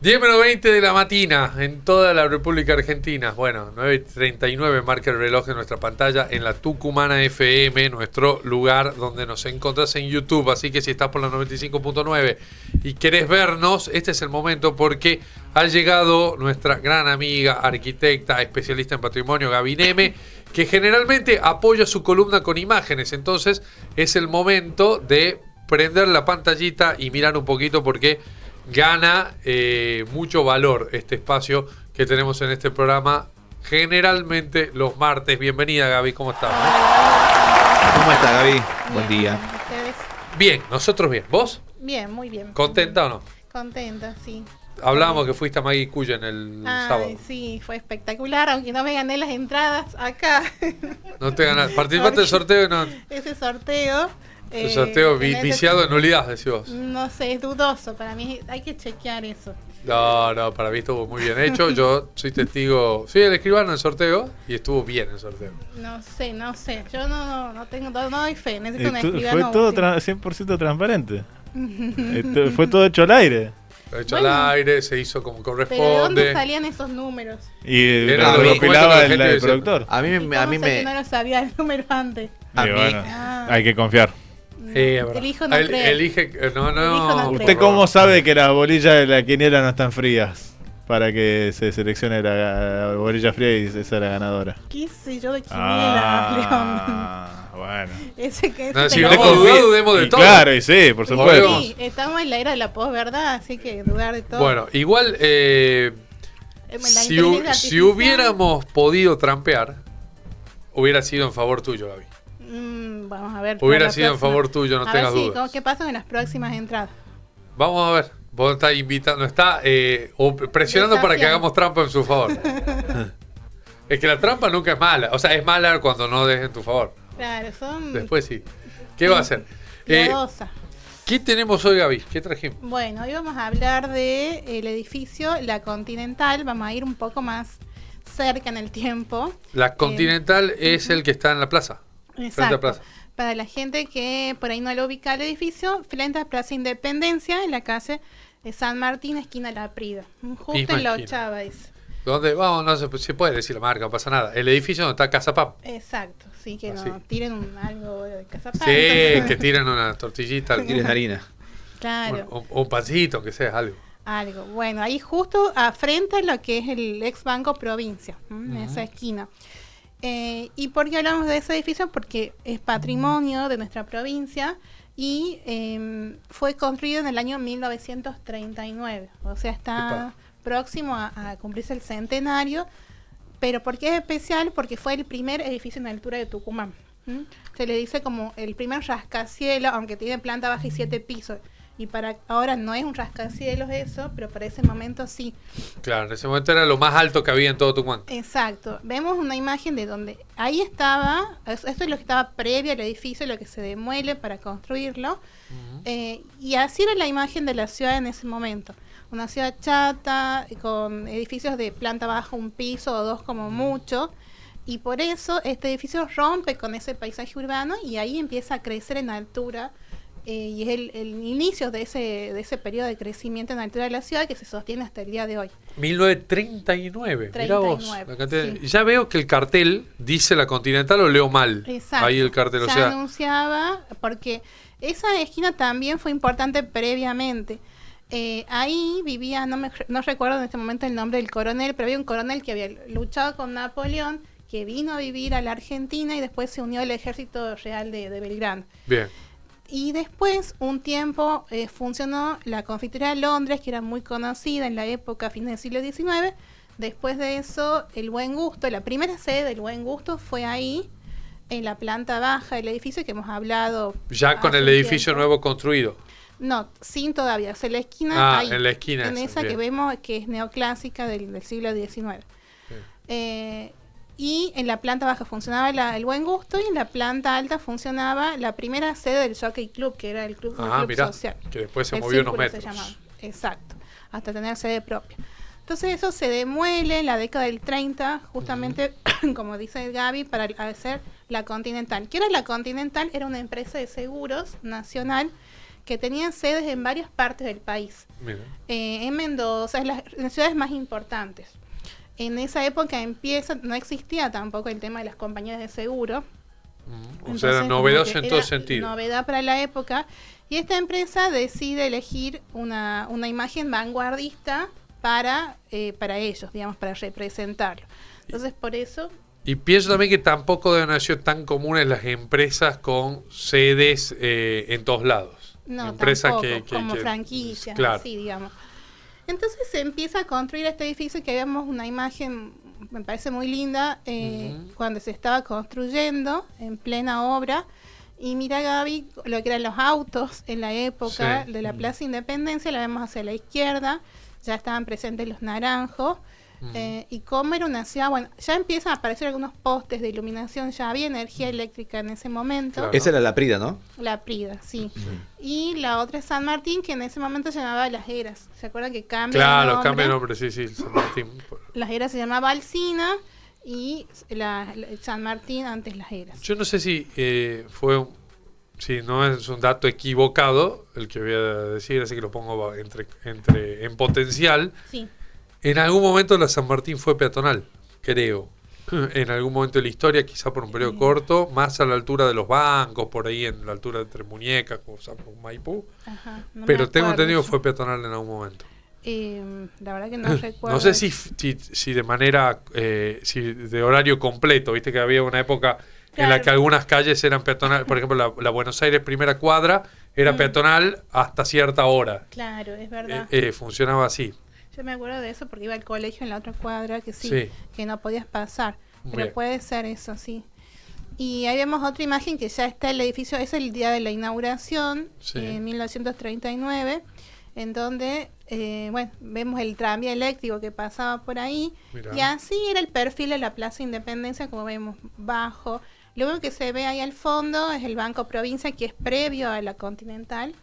10:20 de la mañana en toda la República Argentina. Bueno, 9:39 marca el reloj en nuestra pantalla en la Tucumana FM, nuestro lugar donde nos encontrás en YouTube. Así que si estás por la 95.9 y querés vernos, este es el momento porque ha llegado nuestra gran amiga, arquitecta, especialista en patrimonio, Gaby Neme, que generalmente apoya su columna con imágenes. Entonces es el momento de prender la pantallita y mirar un poquito porque gana mucho valor este espacio que tenemos en este programa, generalmente los martes. Bienvenida, Gaby, ¿cómo estás? ¿Cómo está, Gaby? Bien, Buen día. ¿ustedes? Bien, nosotros bien. ¿Vos? Bien, muy bien. ¿Contenta o no? Contenta, sí. Hablábamos que fuiste a Maggie Cullen el sábado. Ay, sí, fue espectacular, aunque no me gané las entradas acá. No te ganas. Participaste del sorteo y no. Ese sorteo. El sorteo en ese- viciado en nulidad, decís vos. No sé, es dudoso. Para mí hay que chequear eso. No, para mí estuvo muy bien hecho. Yo soy testigo. Soy el escribano en el sorteo y estuvo bien el sorteo. No sé. Yo no tengo, no doy fe. Necesito un Fue escribano. todo útil. 100% transparente. Fue todo hecho al aire. Lo hecho Bueno. al aire, se hizo como Pero ¿de dónde corresponde. salían esos números? Y Era lo lo compilaba que la el gente decía. productor. Ah, A ¿Y mí cómo sé me... que no lo sabía el número antes? Y mí- bueno, Ah. hay que confiar. Elijo no creer. Elige. No, Elijo no no. creer. ¿Usted cómo sabe que las bolillas de la quiniela no están frías? Para que se seleccione la bolilla fría y sea la ganadora. ¿Qué sé yo de quiniela, Bueno. León? Ese que No, ese si te vamos lo- a dudar, dudemos de Y todo. claro, y sí, por supuesto. Obvio. Sí, estamos en la era de la posverdad, así que dudar de todo. Bueno, igual, La si inteligencia artificial, hubiéramos podido trampear, hubiera sido en favor tuyo, Gaby. vamos a ver. Hubiera para la sido en próxima. favor tuyo, no A tengas ver si, dudas. ¿qué pasa en las próximas entradas? Vamos a ver. Vos estás invitando, está presionando para que Desafiando. hagamos trampa en su favor. Es que la trampa nunca es mala. O sea, es mala cuando no es en tu favor. Claro, son Después sí. ¿Qué va a hacer? piadosas. ¿Qué tenemos hoy, Gaby? ¿Qué trajimos? Bueno, hoy vamos a hablar de el edificio La Continental. Vamos a ir un poco más cerca en el tiempo. La Continental es el que está en la plaza. Frente a Exacto. plaza. Para la gente que por ahí no lo ubica el edificio, frente a Plaza Independencia, en la calle San Martín, esquina La Prida. Justo Misma en la esquina. Ochava es. ¿Dónde? Vamos, no se puede decir la marca, no pasa nada. El edificio donde está Casa Pam. Exacto, sí, que Así. no tiren algo de casa Sí, que tiran una tortillita. Tienes harina. Claro, Bueno, un pancito, que sea algo. algo. Bueno, ahí justo a frente a lo que es el ex Banco Provincia, en esa esquina. ¿Y por qué hablamos de ese edificio? Porque es patrimonio de nuestra provincia y fue construido en el año 1939. O sea, está Epa. próximo a cumplirse el centenario. Pero ¿por qué es especial? Porque fue el primer edificio en altura de Tucumán. ¿Mm? Se le dice como el primer rascacielos, aunque tiene planta baja y 7 pisos. Y para ahora no es un rascacielos eso, pero para ese momento sí. Claro, en ese momento era lo más alto que había en todo Tucumán. Exacto. Vemos una imagen de donde ahí estaba, esto es lo que estaba previo al edificio, lo que se demuele para construirlo. Y así era la imagen de la ciudad en ese momento. Una ciudad chata, con edificios de planta baja, un piso o dos como mucho. Y por eso este edificio rompe con ese paisaje urbano y ahí empieza a crecer en altura. Y es el inicio de ese periodo de crecimiento en altura de la ciudad que se sostiene hasta el día de hoy. 1939. Mirá vos. 39, La cantidad- sí. Ya veo que el cartel dice la Continental o leo mal. Exacto. Ahí el cartel, o Ya sea. anunciaba, porque esa esquina también fue importante previamente. Ahí vivía, no recuerdo en este momento el nombre del coronel, pero había un coronel que había luchado con Napoleón, que vino a vivir a la Argentina y después se unió al ejército real de Belgrano. Bien. Y después, un tiempo, funcionó la confitería de Londres, que era muy conocida en la época, fines del siglo XIX. Después de eso, el Buen Gusto, la primera sede del Buen Gusto fue ahí, en la planta baja del edificio que hemos hablado. Ya con hace el un edificio tiempo. nuevo construido. No, sin todavía. O sea, la esquina ahí, En la esquina. en esa que bien. vemos que es neoclásica del siglo XIX. Y en la planta baja funcionaba el Buen Gusto y en la planta alta funcionaba la primera sede del Jockey Club, que era el club, un club Mirá, social. que después se El movió unos Círculo se metros. llamaba. Exacto, hasta tener sede propia. Entonces eso se demuele en la década del 30, justamente, como dice Gaby, para hacer la Continental. ¿Qué era la Continental? Era una empresa de seguros nacional que tenían sedes en varias partes del país. Mira. En Mendoza, en las ciudades más importantes. En esa época no existía tampoco el tema de las compañías de seguro. O sea, era novedoso en todo sentido. Novedad para la época. Y esta empresa decide elegir una imagen vanguardista para ellos, digamos, para representarlo. Entonces, por eso... Y pienso también que tampoco deben haber sido tan comunes las empresas con sedes en todos lados. No, empresas tampoco, como franquicias, claro. así, digamos. Entonces se empieza a construir este edificio, que vemos una imagen, me parece muy linda, cuando se estaba construyendo, en plena obra. Y mira, Gaby, lo que eran los autos en la época de la Plaza Independencia, la vemos hacia la izquierda, ya estaban presentes los naranjos. Y cómo era una ciudad, bueno, ya empiezan a aparecer algunos postes de iluminación, ya había energía eléctrica en ese momento. Claro. Esa era la Prida, ¿no? La Prida, sí. Y la otra es San Martín, que en ese momento se llamaba Las Heras. ¿Se acuerdan que cambia Claro, el nombre? cambia el nombre, sí, San Martín. Las Heras se llamaba Alsina y San Martín antes Las Heras. Yo no sé si si no es un dato equivocado el que voy a decir, así que lo pongo en potencial. Sí. En algún momento la San Martín fue peatonal, creo. En algún momento de la historia, quizá por un periodo corto, más a la altura de los bancos, por ahí en la altura entre Muñecas, Maipú. Ajá, pero tengo entendido que fue peatonal en algún momento. La verdad que no recuerdo. No sé si de manera, si de horario completo, viste que había una época en la que algunas calles eran peatonales, por ejemplo la Buenos Aires primera cuadra era peatonal hasta cierta hora. Claro, es verdad. Funcionaba así. Yo me acuerdo de eso porque iba al colegio en la otra cuadra que que no podías pasar. Pero Bien. puede ser eso, sí. Y ahí vemos otra imagen que ya está el edificio, es el día de la inauguración, en 1939, en donde, vemos el tranvía eléctrico que pasaba por ahí. Mirá. Y así era el perfil de la Plaza Independencia, como vemos, bajo. Lo único que se ve ahí al fondo es el Banco Provincia, que es previo a la Continental,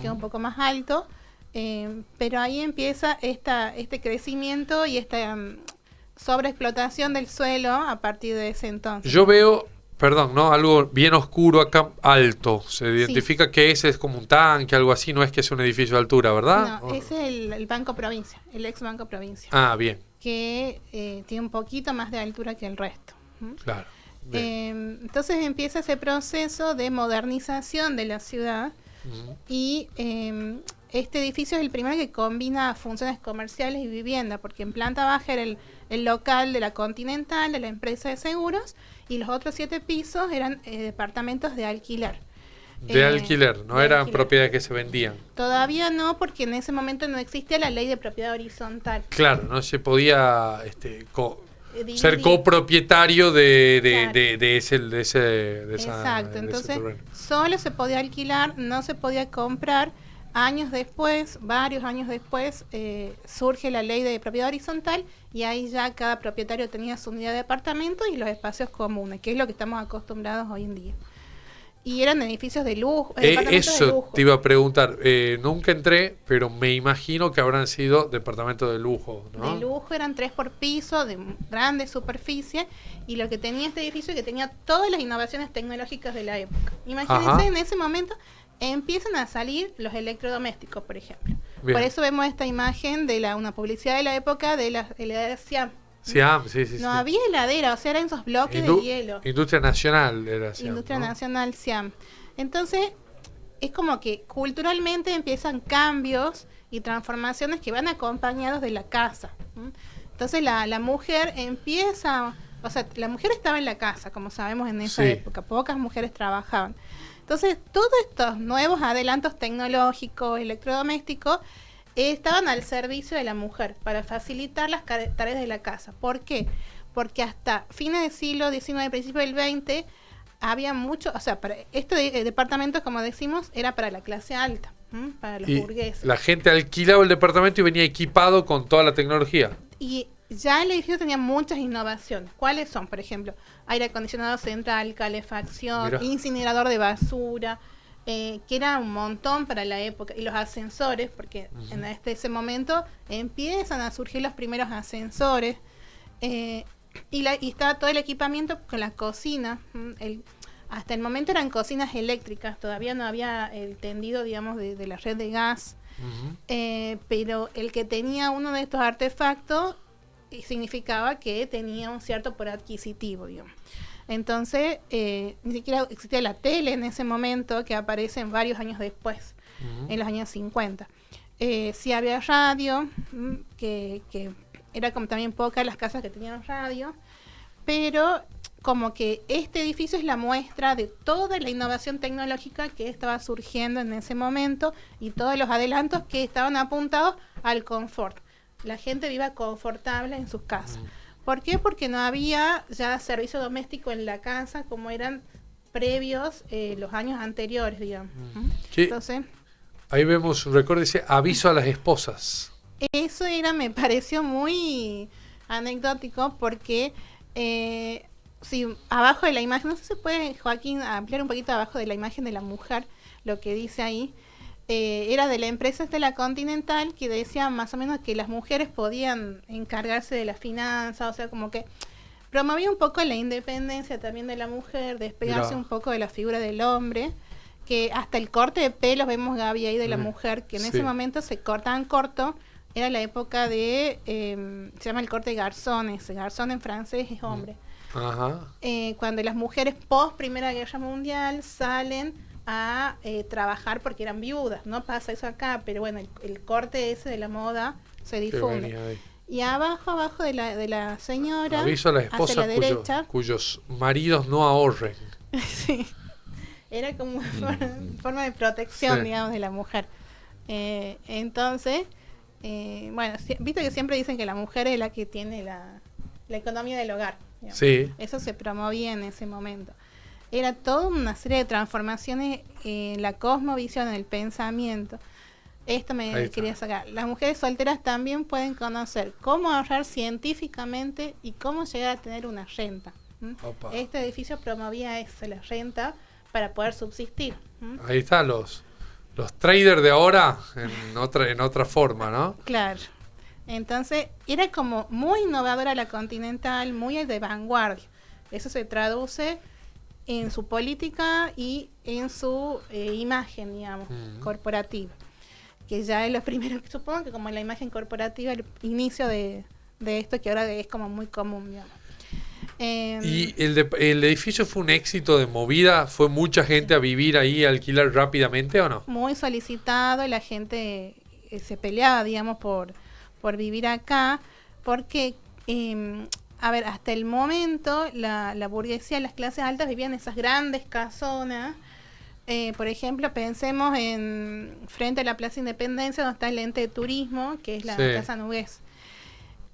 que es un poco más alto. Pero ahí empieza este crecimiento y esta sobreexplotación del suelo a partir de ese entonces. Yo veo, algo bien oscuro acá, alto. Se identifica que ese es como un tanque, algo así, no es que es un edificio de altura, ¿verdad? No, ese es el Banco Provincia, el ex Banco Provincia. Ah, bien. Que tiene un poquito más de altura que el resto. Claro. Entonces empieza ese proceso de modernización de la ciudad y... este edificio es el primero que combina funciones comerciales y vivienda, porque en planta baja era el local de la Continental, de la empresa de seguros, y los otros 7 pisos eran departamentos de alquiler. De alquiler, no eran propiedades que se vendían. Todavía no, porque en ese momento no existía la ley de propiedad horizontal. Claro, no se podía ser copropietario de ese Exacto, entonces solo se podía alquilar, no se podía comprar. Años después, varios años después, surge la ley de propiedad horizontal y ahí ya cada propietario tenía su unidad de departamento y los espacios comunes, que es lo que estamos acostumbrados hoy en día. Y eran edificios de lujo, departamentos de lujo. Te iba a preguntar, nunca entré, pero me imagino que habrán sido departamentos de lujo, ¿no? De lujo, eran 3 por piso, de grande superficie, y lo que tenía este edificio es que tenía todas las innovaciones tecnológicas de la época. Imagínense, en ese momento empiezan a salir los electrodomésticos, por ejemplo. Bien. Por eso vemos esta imagen de una publicidad de la época de la heladera Siam. Siam, sí. No había heladera, o sea, eran esos bloques de hielo. Industria Nacional era Siam. Industria Nacional Siam. Entonces, es como que culturalmente empiezan cambios y transformaciones que van acompañados de la casa. Entonces, la mujer empieza... O sea, la mujer estaba en la casa, como sabemos en esa época. Pocas mujeres trabajaban. Entonces, todos estos nuevos adelantos tecnológicos, electrodomésticos, estaban al servicio de la mujer para facilitar las tareas de la casa. ¿Por qué? Porque hasta fines del siglo XIX, principio del XX, había mucho, o sea, para este departamento, como decimos, era para la clase alta, para los burgueses. La gente alquilaba el departamento y venía equipado con toda la tecnología. Y ya el edificio tenía muchas innovaciones. ¿Cuáles son? Por ejemplo, aire acondicionado central, calefacción, incinerador de basura, que era un montón para la época. Y los ascensores, porque en ese momento empiezan a surgir los primeros ascensores. Y estaba todo el equipamiento con la cocina. Hasta el momento eran cocinas eléctricas, todavía no había el tendido, digamos, de la red de gas, pero el que tenía uno de estos artefactos significaba que tenía un cierto poder adquisitivo, digamos. Entonces, ni siquiera existía la tele en ese momento, que aparece en varios años después, en los años 50. Sí había radio, que era como también pocas las casas que tenían radio, pero como que este edificio es la muestra de toda la innovación tecnológica que estaba surgiendo en ese momento y todos los adelantos que estaban apuntados al confort. La gente viva confortable en sus casas. ¿Por qué? Porque no había ya servicio doméstico en la casa como eran previos los años anteriores, digamos. Entonces, ahí vemos un recuerdo, dice aviso a las esposas. Eso me pareció muy anecdótico porque sí, abajo de la imagen, no sé si se puede, Joaquín, ampliar un poquito abajo de la imagen de la mujer, lo que dice ahí, era de la empresa La Continental, que decía más o menos que las mujeres podían encargarse de la finanza, o sea, como que promovía un poco la independencia también de la mujer, despegarse un poco de la figura del hombre, que hasta el corte de pelos vemos, Gaby, ahí de la mujer, que en ese momento se cortaban corto, era la época de, se llama el corte garzones, garzón en francés es hombre. Cuando las mujeres post Primera Guerra Mundial salen a trabajar porque eran viudas, no pasa eso acá, pero bueno, el corte ese de la moda se difunde. Y abajo de la señora, aviso a las esposas hacia la derecha, cuyos maridos no ahorren. Sí, era como una forma de protección, digamos, de la mujer. Entonces, bueno, viste que siempre dicen que la mujer es la que tiene la economía del hogar. Digamos. Sí. Eso se promovía en ese momento. Era toda una serie de transformaciones en la cosmovisión, en el pensamiento. Esto me quería sacar. Las mujeres solteras también pueden conocer cómo ahorrar científicamente y cómo llegar a tener una renta. Este edificio promovía eso, la renta, para poder subsistir. Ahí están los traders de ahora en otra forma, ¿no? Claro. Entonces, era como muy innovadora la Continental, muy de vanguardia. Eso se traduce en su política y en su imagen, digamos, corporativa. Que ya es lo primero, supongo que como la imagen corporativa, el inicio de esto que ahora es como muy común, digamos. ¿Y el edificio fue un éxito de movida? ¿Fue mucha gente a vivir ahí, a alquilar rápidamente o no? Muy solicitado, la gente se peleaba, digamos, por vivir acá, porque, a ver, hasta el momento la burguesía, las clases altas vivían en esas grandes casonas. Por ejemplo, pensemos en frente a la Plaza Independencia, donde está el ente de turismo, que es la Casa Nugués.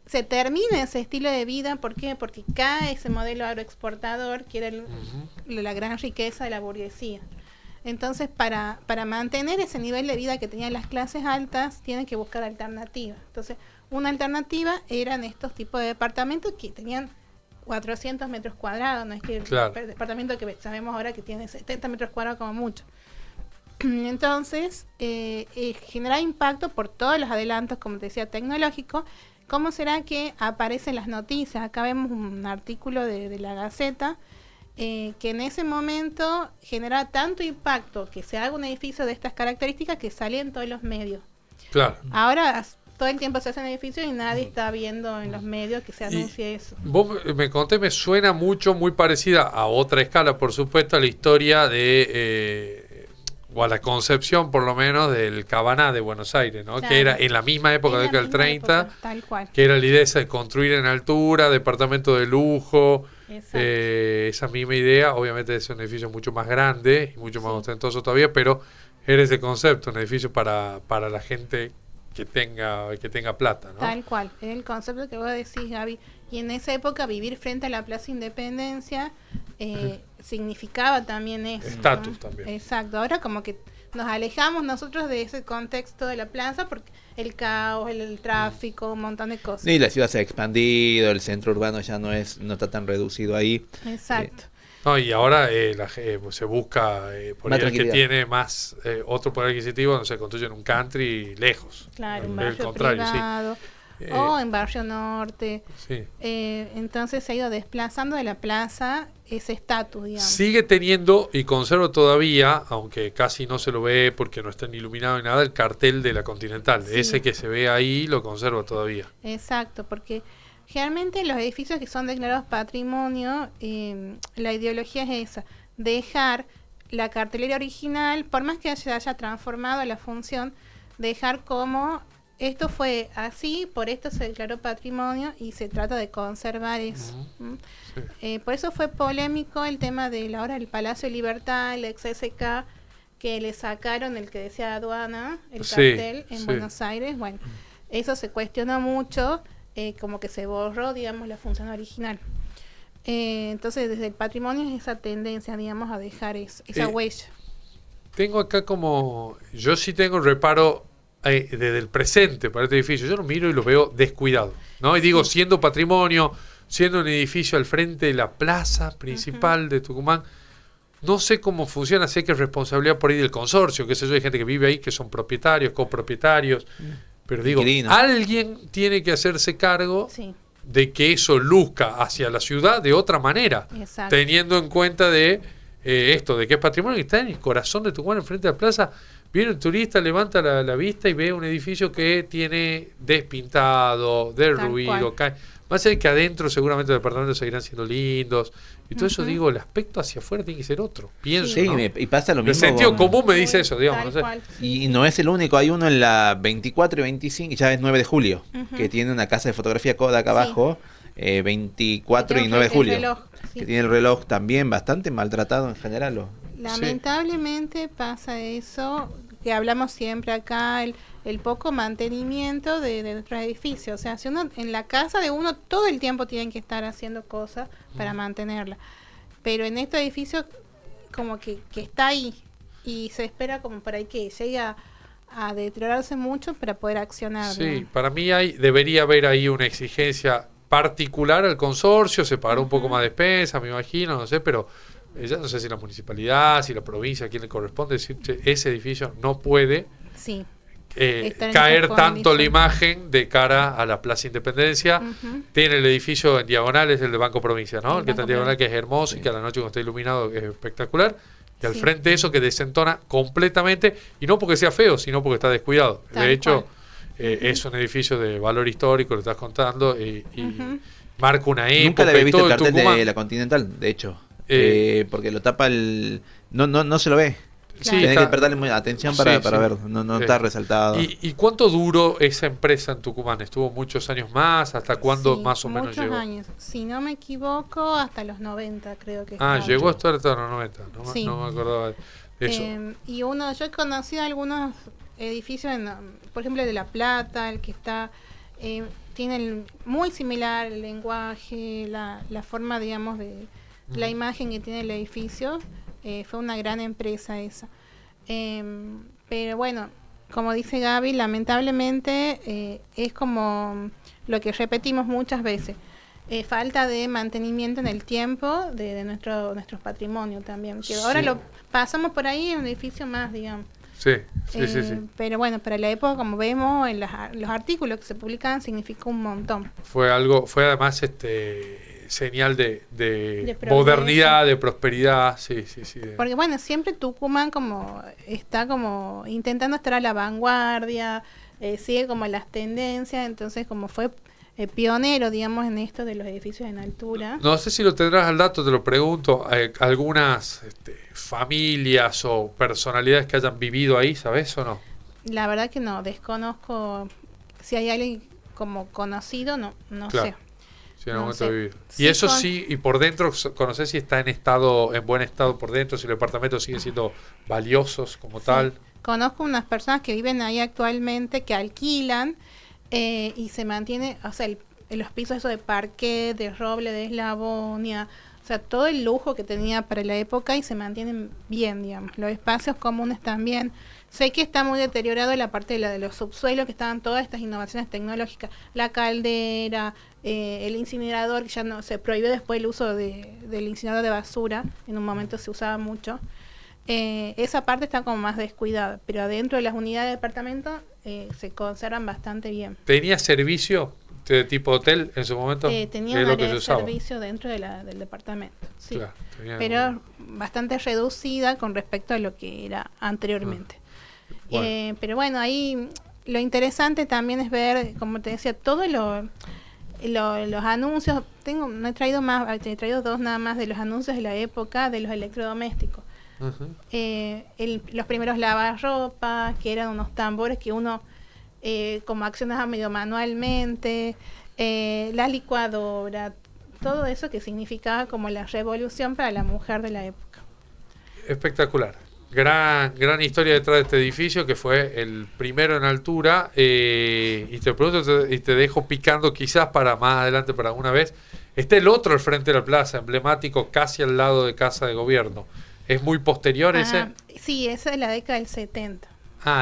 Se termina ese estilo de vida, ¿por qué? Porque cae ese modelo agroexportador, que era la gran riqueza de la burguesía. Entonces, para mantener ese nivel de vida que tenían las clases altas, tienen que buscar alternativas. Entonces, una alternativa eran estos tipos de departamentos que tenían 400 metros cuadrados, no es que el departamento que sabemos ahora que tiene 70 metros cuadrados como mucho. Entonces, genera impacto por todos los adelantos, como te decía, tecnológicos. ¿Cómo será que aparecen las noticias? Acá vemos un artículo de la Gaceta, que en ese momento genera tanto impacto que se haga un edificio de estas características que sale en todos los medios. Claro. Ahora todo el tiempo se hacen edificios y nadie está viendo en los medios que se anuncie eso. Vos me conté, me suena muy parecida a otra escala, por supuesto, a la historia o a la concepción, por lo menos, del Cabaná de Buenos Aires, ¿no? Claro. Que era en la misma época, década del 30, época, tal cual. Que era la idea esa de construir en altura, departamento de lujo, esa misma idea. Obviamente es un edificio mucho más grande y mucho más ostentoso todavía, pero era ese concepto, un edificio para la gente que tenga plata, ¿no? Tal cual, es el concepto que vos decís, Gaby. Y en esa época vivir frente a la Plaza Independencia significaba también eso. Estatus, ¿no? También. Exacto, ahora como que nos alejamos nosotros de ese contexto de la plaza porque el caos, el tráfico, un montón de cosas. Y la ciudad se ha expandido, el centro urbano ya no está tan reducido ahí. Exacto. No, y ahora se busca por ahí el que tiene más otro poder adquisitivo, no se construye en un country lejos. Claro, un barrio privado. Sí. o en Barrio Norte. Sí. Entonces se ha ido desplazando de la plaza ese estatus, digamos. Sigue teniendo y conserva todavía, aunque casi no se lo ve porque no está ni iluminado ni nada, el cartel de la Continental. Sí. Ese que se ve ahí lo conserva todavía. Exacto, porque generalmente los edificios que son declarados patrimonio, la ideología es esa, dejar la cartelera original, por más que se haya transformado la función, dejar como esto fue así, por esto se declaró patrimonio y se trata de conservar eso. Sí. Por eso fue polémico el tema de la hora del Palacio de Libertad, el ex SK, que le sacaron el que decía aduana, el Sí, cartel en sí. Buenos Aires. Bueno, eso se cuestionó mucho, como que se borró, digamos, la función original. Entonces, desde el patrimonio es esa tendencia, digamos, a dejar esa huella. Tengo acá como... Yo sí tengo reparo desde el presente para este edificio. Yo lo miro y lo veo descuidado, ¿no? Y digo, siendo patrimonio, siendo un edificio al frente de la plaza principal de Tucumán, no sé cómo funciona, sé que es responsabilidad por ahí del consorcio, que sé yo, hay gente que vive ahí, que son propietarios, copropietarios, pero digo, Inquilinos. alguien tiene que hacerse cargo Sí, de que eso luzca hacia la ciudad de otra manera, exacto. teniendo en cuenta de esto, de que es patrimonio que está en el corazón de Tucumán, enfrente de la plaza. Viene el turista, levanta la vista y ve un edificio que tiene despintado, derruido, cae. Más allá de que adentro seguramente los departamentos seguirán siendo lindos. Y todo eso, digo, el aspecto hacia afuera tiene que ser otro. Pienso, Sí, ¿no? y pasa lo El mismo. sentido con- común me dice eso, digamos. Tal No sé. cual, sí. Y no es el único, hay uno en la 24 y 25, ya es 9 de julio, que tiene una casa de fotografía Kodak Sí. abajo, 24 Creo y que 9 de el julio, reloj, sí. que tiene el reloj también bastante maltratado en general. Lamentablemente pasa eso, que hablamos siempre acá, el poco mantenimiento de nuestros edificios. O sea, si uno en la casa de uno todo el tiempo tienen que estar haciendo cosas para mantenerla. Pero en estos edificios como que está ahí y se espera como para que llegue a deteriorarse mucho para poder accionar. Sí, digamos. para mí debería haber ahí una exigencia particular al consorcio, se pagará un poco más de despesa, me imagino, no sé, pero ya no sé si la municipalidad, si la provincia, a quién le corresponde decir, "Che, ese edificio no puede Sí. Estar en caer esas tanto la condiciones. imagen de cara a la Plaza Independencia". Ujú. Tiene el edificio en diagonal, es el de Banco Provincia, ¿no? El El que está en Banco diagonal, que Provincia. es hermoso y que a la noche cuando está iluminado es espectacular. Y al Sí. frente eso que desentona completamente, y no porque sea feo, sino porque está descuidado. Tal De hecho, cual. es un edificio de valor histórico, lo estás contando, y Ujú. marca una época. Nunca le había y visto todo el cartel Tucumán. de la Continental, de hecho, Eh, porque lo tapa el... No se lo ve. Sí, Claro. Tiene está- que prestarle muy atención Sí, para sí. ver, no está resaltado. ¿Y cuánto duró esa empresa en Tucumán? ¿Estuvo muchos años más? ¿Hasta cuándo Sí, más o menos muchos llegó? años. Si no me equivoco, hasta los 90 creo que Ah, estaba. llegó hasta los 90. Sí. No me acordaba de eso. Y yo he conocido algunos edificios, por ejemplo el de La Plata, el que está, tiene muy similar el lenguaje, la forma, digamos, de la imagen que tiene el edificio. Fue una gran empresa esa. Pero bueno, como dice Gaby, lamentablemente es como lo que repetimos muchas veces. Falta de mantenimiento en el tiempo de nuestros patrimonios también. Que ahora Sí. lo pasamos por ahí en un edificio más, digamos. Sí, sí. Pero bueno, para la época, como vemos, en los artículos que se publican significó un montón. Fue además señal de progreso. modernidad, de prosperidad. Sí. Porque bueno, siempre Tucumán como está como intentando estar a la vanguardia, sigue como las tendencias, entonces como fue pionero, digamos, en esto de los edificios en altura. No sé si lo tendrás al dato, te lo pregunto. Algunas familias o personalidades que hayan vivido ahí, ¿sabes o no? La verdad que no, desconozco si hay alguien como conocido, no Claro. sé. Sí, en algún No momento sé. vivido. Sí, Y eso con- sí, y por dentro, ¿conocés si está en buen estado por dentro, si los departamentos siguen siendo valiosos como Sí. tal? Conozco unas personas que viven ahí actualmente, que alquilan y se mantiene, o sea, los pisos eso de parqué, de roble, de eslavonia, o sea, todo el lujo que tenía para la época y se mantienen bien, digamos. Los espacios comunes también. Sé que está muy deteriorado la parte de los subsuelos, que estaban todas estas innovaciones tecnológicas, la caldera, el incinerador, que ya no se prohibió después el uso del incinerador de basura, en un momento se usaba mucho. Esa parte está como más descuidada, pero adentro de las unidades de departamento se conservan bastante bien. ¿Tenía servicio de tipo hotel en su momento? Tenía Es un lo que área se de usaba. servicio dentro del departamento, sí. Claro, tenía Pero bastante reducida con respecto a lo que era anteriormente. Bueno. Pero bueno, ahí lo interesante también es ver, como te decía, todos los anuncios. No he traído más, he traído 2 nada más de los anuncios de la época de los electrodomésticos. Ujú. Los primeros lavarropa, que eran unos tambores que uno como accionaba medio manualmente, la licuadora, todo eso que significaba como la revolución para la mujer de la época. Espectacular. Gran historia detrás de este edificio, que fue el primero en altura. Y te pregunto y te dejo picando quizás para más adelante, para alguna vez. Está el otro al frente de la plaza, emblemático, casi al lado de Casa de Gobierno. ¿Es muy posterior ese? Sí, esa es la década del 70.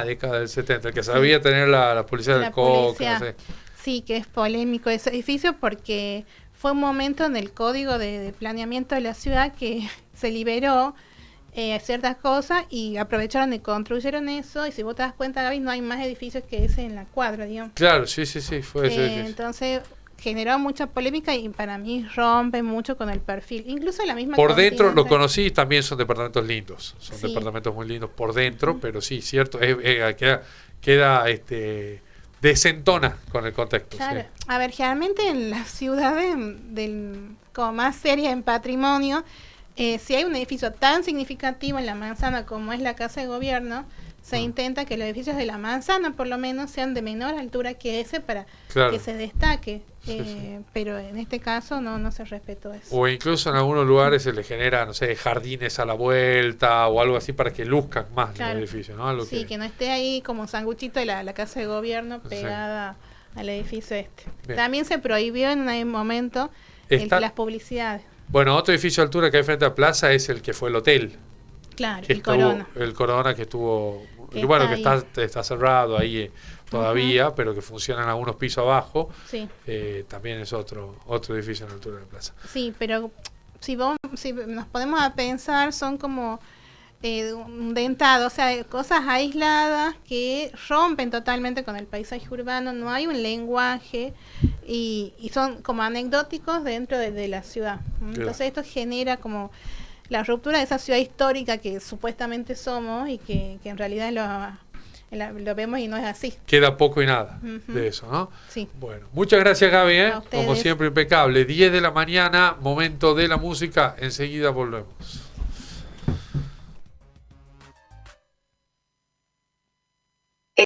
Década del 70, el que sabía tener la policía del Coca. Sí. Sí, que es polémico ese edificio porque fue un momento en el código de planeamiento de la ciudad que se liberó ciertas cosas y aprovecharon y construyeron eso. Y si vos te das cuenta, Gaby, no hay más edificios que ese en la cuadra, digamos. Claro, sí, fue ese edificio. Entonces generó mucha polémica y para mí rompe mucho con el perfil. Incluso la misma por dentro lo Continental. conocí, también son departamentos lindos. Son Sí. departamentos muy lindos por dentro, pero sí, cierto, queda desentona con el contexto. Claro. Sí. A ver, generalmente en las ciudades como más serias en patrimonio, si hay un edificio tan significativo en la manzana como es la Casa de Gobierno, se intenta que los edificios de la manzana por lo menos sean de menor altura que ese para Claro. que se destaque. Sí. Pero en este caso no se respetó eso. O incluso en algunos lugares se le genera, no sé, jardines a la vuelta o algo así para que luzcan más Claro. los edificios, ¿no? Algo Sí, que no esté ahí como sanguchito de la Casa de Gobierno Sí. pegada al edificio este. Bien. También se prohibió en un momento Está- las publicidades. Bueno, otro edificio de altura que hay frente a la plaza es el que fue el hotel. Claro, Que el Corona. El Corona que estuvo, Que que bueno, está que está cerrado ahí todavía, pero que funciona en algunos pisos abajo. Sí, También es otro edificio en la altura de la plaza. sí, pero si nos ponemos a pensar, son como un dentado, o sea, cosas aisladas que rompen totalmente con el paisaje urbano, no hay un lenguaje y son como anecdóticos dentro de la ciudad. Entonces esto genera como la ruptura de esa ciudad histórica que supuestamente somos y que en realidad lo vemos y no es así. Queda poco y nada Ujú. de eso, ¿no? Sí. Bueno, muchas gracias, Gaby, A ustedes. como siempre impecable. 10 de la mañana, momento de la música, enseguida volvemos.